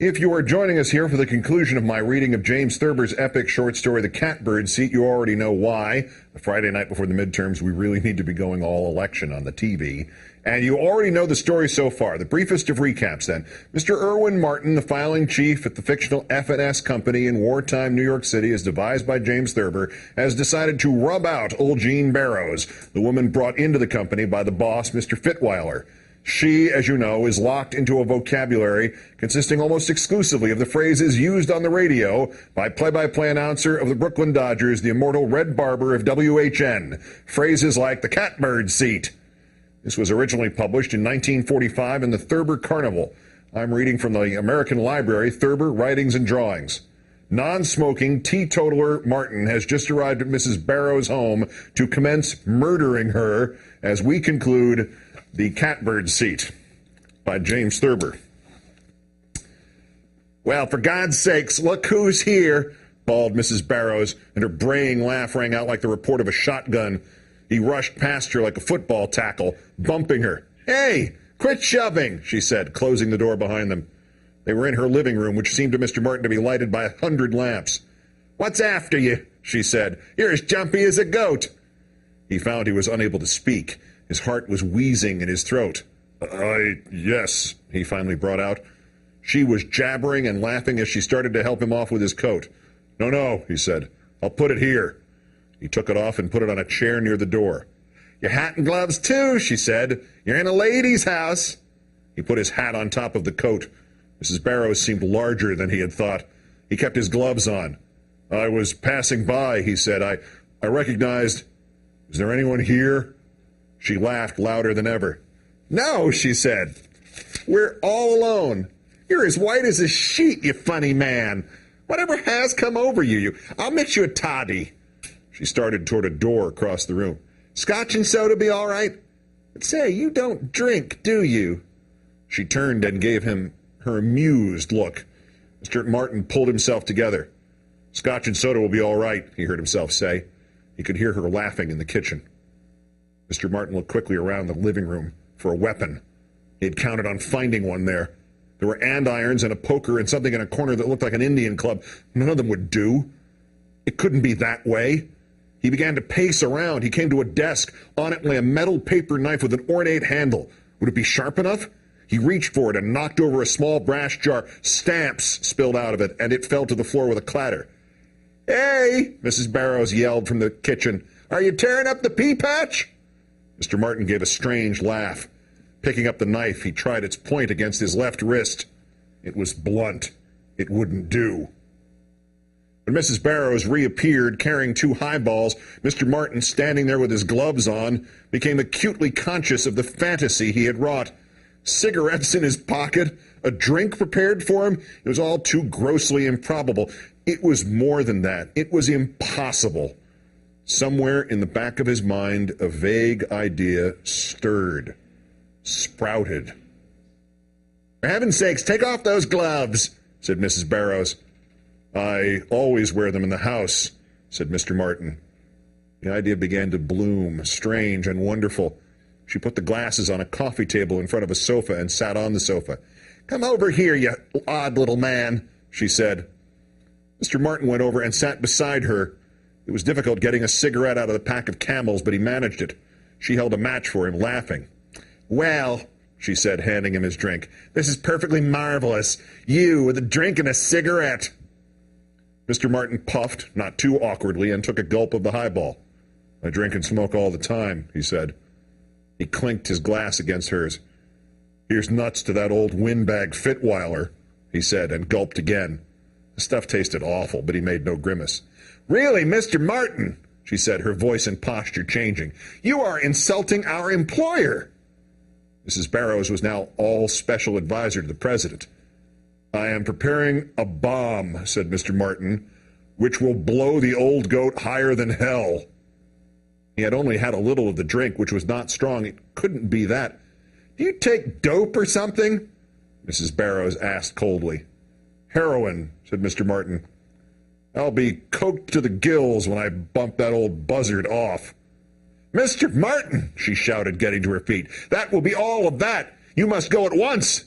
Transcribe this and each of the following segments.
If you are joining us here for the conclusion of my reading of James Thurber's epic short story, The Catbird Seat, you already know why. The Friday night before the midterms, we really need to be going all election on the TV. And you already know the story so far. The briefest of recaps, then. Mr. Irwin Martin, the filing chief at the fictional F&S company in wartime New York City, as devised by James Thurber, has decided to rub out old Jean Barrows, the woman brought into the company by the boss, Mr. Fitweiler. She, as you know, is locked into a vocabulary consisting almost exclusively of the phrases used on the radio by play-by-play announcer of the Brooklyn Dodgers, the immortal Red Barber of WHN. Phrases like the catbird seat. This was originally published in 1945 in the Thurber Carnival. I'm reading from the American Library, Thurber Writings and Drawings. Non-smoking teetotaler Martin has just arrived at Mrs. Barrows' home to commence murdering her as we conclude The Catbird Seat by James Thurber. Well, for God's sakes, look who's here, bawled Mrs. Barrows, and her braying laugh rang out like the report of a shotgun. He rushed past her like a football tackle, bumping her. Hey, quit shoving, she said, closing the door behind them. They were in her living room, which seemed to Mr. Martin to be lighted by 100 lamps. What's after you, she said. You're as jumpy as a goat. He found he was unable to speak. His heart was wheezing in his throat. Yes, he finally brought out. She was jabbering and laughing as she started to help him off with his coat. No, he said. I'll put it here. He took it off and put it on a chair near the door. Your hat and gloves, too, she said. You're in a lady's house. He put his hat on top of the coat. Mrs. Barrows seemed larger than he had thought. He kept his gloves on. I was passing by, he said. I recognized. Is there anyone here? She laughed louder than ever. No, she said. We're all alone. You're as white as a sheet, you funny man. Whatever has come over you? I'll mix you a toddy. She started toward a door across the room. Scotch and soda be all right? But say, you don't drink, do you? She turned and gave him her amused look. Mr. Martin pulled himself together. Scotch and soda will be all right, he heard himself say. He could hear her laughing in the kitchen. Mr. Martin looked quickly around the living room for a weapon. He had counted on finding one there. There were andirons and a poker and something in a corner that looked like an Indian club. None of them would do. It couldn't be that way. He began to pace around. He came to a desk. On it lay a metal paper knife with an ornate handle. Would it be sharp enough? He reached for it and knocked over a small brass jar. Stamps spilled out of it, and it fell to the floor with a clatter. Hey, Mrs. Barrows yelled from the kitchen. Are you tearing up the pea patch? Mr. Martin gave a strange laugh. Picking up the knife, he tried its point against his left wrist. It was blunt. It wouldn't do. When Mrs. Barrows reappeared carrying 2 highballs, Mr. Martin, standing there with his gloves on, became acutely conscious of the fantasy he had wrought. Cigarettes in his pocket, a drink prepared for him. It was all too grossly improbable. It was more than that. It was impossible. Somewhere in the back of his mind, a vague idea stirred, sprouted. For heaven's sakes, take off those gloves, said Mrs. Barrows. I always wear them in the house, said Mr. Martin. The idea began to bloom, strange and wonderful. She put the glasses on a coffee table in front of a sofa and sat on the sofa. Come over here, you odd little man, she said. Mr. Martin went over and sat beside her. It was difficult getting a cigarette out of the pack of Camels, but he managed it. She held a match for him, laughing. Well, she said, handing him his drink, this is perfectly marvelous. You with a drink and a cigarette. Mr. Martin puffed, not too awkwardly, and took a gulp of the highball. I drink and smoke all the time, he said. He clinked his glass against hers. Here's nuts to that old windbag Fitweiler, he said, and gulped again. The stuff tasted awful, but he made no grimace. Really, Mr. Martin, she said, her voice and posture changing, you are insulting our employer. Mrs. Barrows was now all special advisor to the president. I am preparing a bomb, said Mr. Martin, which will blow the old goat higher than hell. He had only had a little of the drink, which was not strong. It couldn't be that. Do you take dope or something? Mrs. Barrows asked coldly. Heroin, said Mr. Martin. I'll be coked to the gills when I bump that old buzzard off. Mr. Martin, she shouted, getting to her feet, that will be all of that. You must go at once.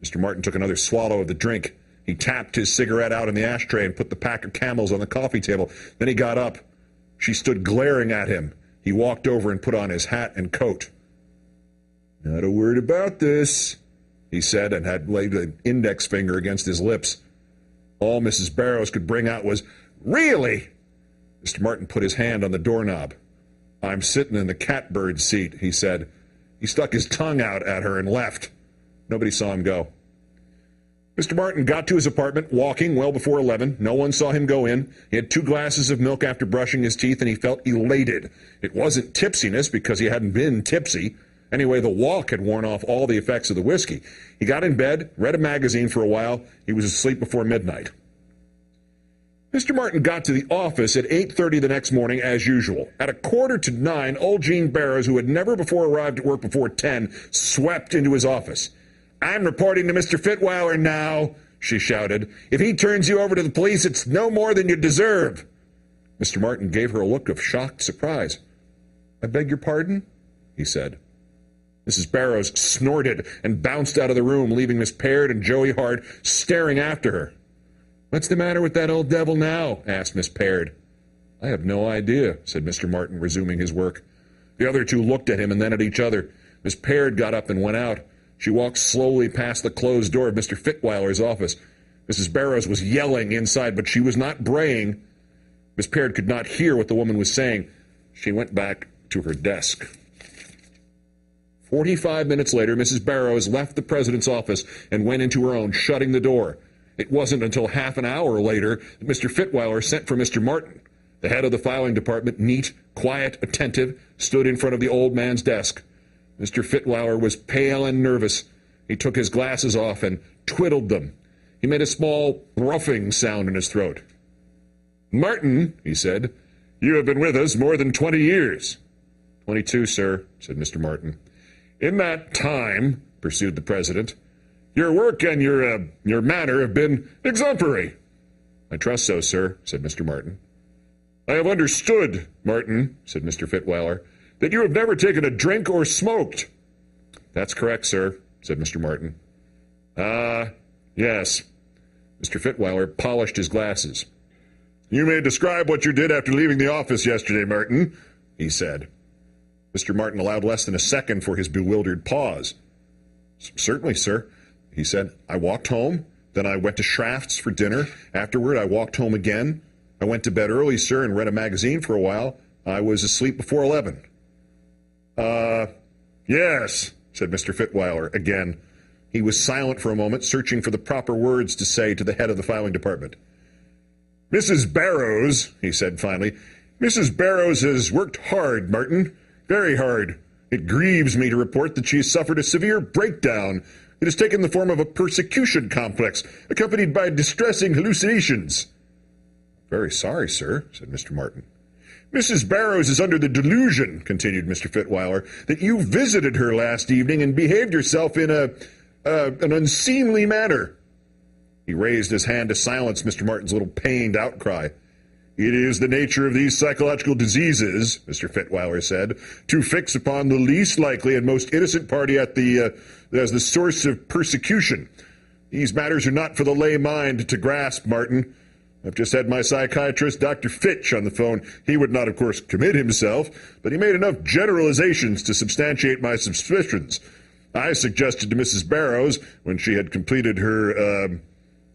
Mr. Martin took another swallow of the drink. He tapped his cigarette out in the ashtray and put the pack of Camels on the coffee table. Then he got up. She stood glaring at him. He walked over and put on his hat and coat. "Not a word about this," he said, and had laid an index finger against his lips. All Mrs. Barrows could bring out was, "Really?" Mr. Martin put his hand on the doorknob. "I'm sitting in the Catbird seat," he said. He stuck his tongue out at her and left. Nobody saw him go. Mr. Martin got to his apartment, walking well before 11. No one saw him go in. He had 2 glasses of milk after brushing his teeth, and he felt elated. It wasn't tipsiness, because he hadn't been tipsy. Anyway, the walk had worn off all the effects of the whiskey. He got in bed, read a magazine for a while. He was asleep before midnight. Mr. Martin got to the office at 8:30 the next morning, as usual. At 8:45, old Jean Barrows, who had never before arrived at work before 10, swept into his office. "I'm reporting to Mr. Fitweiler now," she shouted. "If he turns you over to the police, it's no more than you deserve." Mr. Martin gave her a look of shocked surprise. "I beg your pardon?" he said. Mrs. Barrows snorted and bounced out of the room, leaving Miss Peard and Joey Hart staring after her. "What's the matter with that old devil now?" asked Miss Peard. "I have no idea," said Mr. Martin, resuming his work. The other two looked at him and then at each other. Miss Peard got up and went out. She walked slowly past the closed door of Mr. Fitweiler's office. Mrs. Barrows was yelling inside, but she was not braying. Miss Peard could not hear what the woman was saying. She went back to her desk. 45 minutes later, Mrs. Barrows left the president's office and went into her own, shutting the door. It wasn't until half an hour later that Mr. Fitweiler sent for Mr. Martin. The head of the filing department, neat, quiet, attentive, stood in front of the old man's desk. Mr. Fitweiler was pale and nervous. He took his glasses off and twiddled them. He made a small ruffing sound in his throat. "Martin," he said, "you have been with us more than 20 years. 22, sir," said Mr. Martin. "In that time," pursued the president, "your work and your manner have been exemplary." "I trust so, sir," said Mr. Martin. "I have understood, Martin," said Mr. Fitweiler, "that you have never taken a drink or smoked." "That's correct, sir," said Mr. Martin. "Ah, yes." Mr. Fitweiler polished his glasses. "You may describe what you did after leaving the office yesterday, Martin," he said. Mr. Martin allowed less than a second for his bewildered pause. "Certainly, sir," he said. "I walked home. Then I went to Shraft's for dinner. Afterward, I walked home again. I went to bed early, sir, and read a magazine for a while. I was asleep before 11. Yes, said Mr. Fitweiler again. He was silent for a moment, searching for the proper words to say to the head of the filing department. "Mrs. Barrows," he said finally, "Mrs. Barrows has worked hard, Martin, very hard. It grieves me to report that she has suffered a severe breakdown. It has taken the form of a persecution complex, accompanied by distressing hallucinations." "Very sorry, sir," said Mr. Martin. "Mrs. Barrows is under the delusion," continued Mr. Fitweiler, "that you visited her last evening and behaved yourself in an unseemly manner." He raised his hand to silence Mr. Martin's little pained outcry. "It is the nature of these psychological diseases," Mr. Fitweiler said, "to fix upon the least likely and most innocent party as the source of persecution. These matters are not for the lay mind to grasp, Martin. I've just had my psychiatrist, Dr. Fitch, on the phone. He would not, of course, commit himself, but he made enough generalizations to substantiate my suspicions. I suggested to Mrs. Barrows, when she had completed her,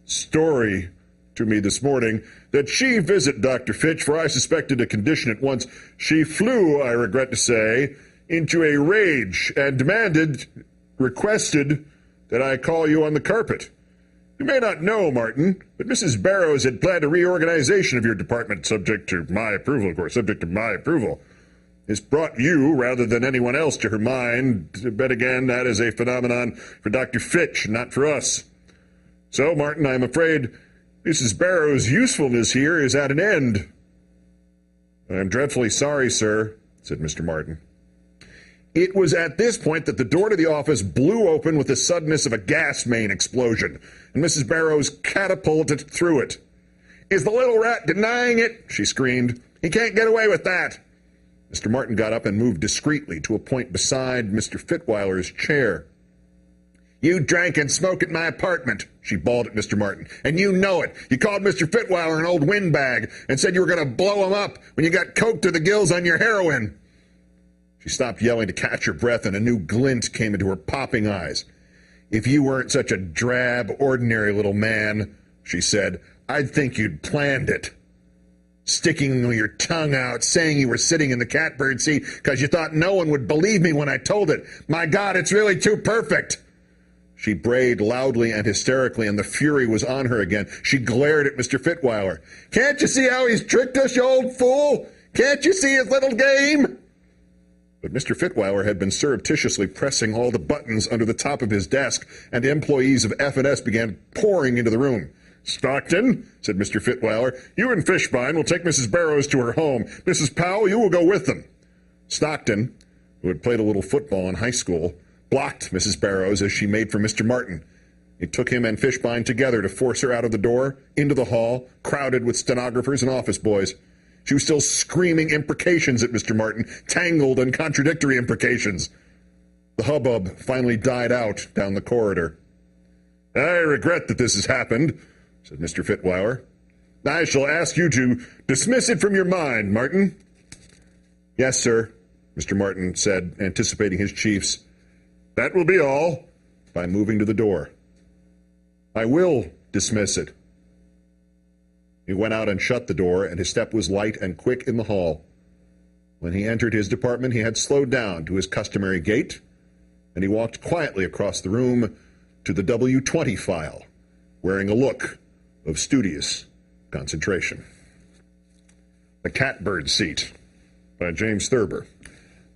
story to me this morning, that she visit Dr. Fitch, for I suspected a condition at once. She flew, I regret to say, into a rage and requested that I call you on the carpet. You may not know, Martin, but Mrs. Barrows had planned a reorganization of your department, subject to my approval, of course, subject to my approval. This brought you, rather than anyone else, to her mind, but again, that is a phenomenon for Dr. Fitch, not for us. So, Martin, I am afraid Mrs. Barrows' usefulness here is at an end." "I am dreadfully sorry, sir," said Mr. Martin. It was at this point that the door to the office blew open with the suddenness of a gas main explosion, and Mrs. Barrows catapulted through it. "Is the little rat denying it?" she screamed. "He can't get away with that." Mr. Martin got up and moved discreetly to a point beside Mr. Fitweiler's chair. You drank and smoked at my apartment, she bawled at Mr. Martin. And you know it. You called Mr. Fitweiler an old windbag and said you were going to blow him up when you got coked to the gills on your heroin. She stopped yelling to catch her breath, and a new glint came into her popping eyes. If you weren't such a drab, ordinary little man, she said, I'd think you'd planned it. Sticking your tongue out, saying you were sitting in the Catbird seat because you thought no one would believe me when I told it. My God, it's really too perfect. She brayed loudly and hysterically, and the fury was on her again. She glared at Mr. Fitweiler. Can't you see how he's tricked us, you old fool? Can't you see his little game? But Mr. Fitweiler had been surreptitiously pressing all the buttons under the top of his desk, and employees of F&S began pouring into the room. Stockton, said Mr. Fitweiler, you and Fishbein will take Mrs. Barrows to her home. Mrs. Powell, you will go with them. Stockton, who had played a little football in high school, blocked Mrs. Barrows as she made for Mr. Martin. He took him and Fishbein together to force her out of the door, into the hall, crowded with stenographers and office boys. She was still screaming imprecations at Mr. Martin, tangled and contradictory imprecations. The hubbub finally died out down the corridor. I regret that this has happened, said Mr. Fitweiler. I shall ask you to dismiss it from your mind, Martin. Yes, sir, Mr. Martin said, anticipating his chiefs. That will be all, by moving to the door. I will dismiss it. He went out and shut the door, and his step was light and quick in the hall. When he entered his department, he had slowed down to his customary gait, and he walked quietly across the room to the W-20 file, wearing a look of studious concentration. The Catbird Seat by James Thurber.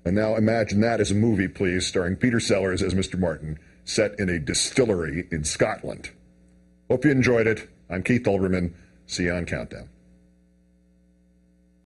And now imagine that as a movie, please, starring Peter Sellers as Mr. Martin, set in a distillery in Scotland. Hope you enjoyed it. I'm Keith Olbermann. See you on Countdown.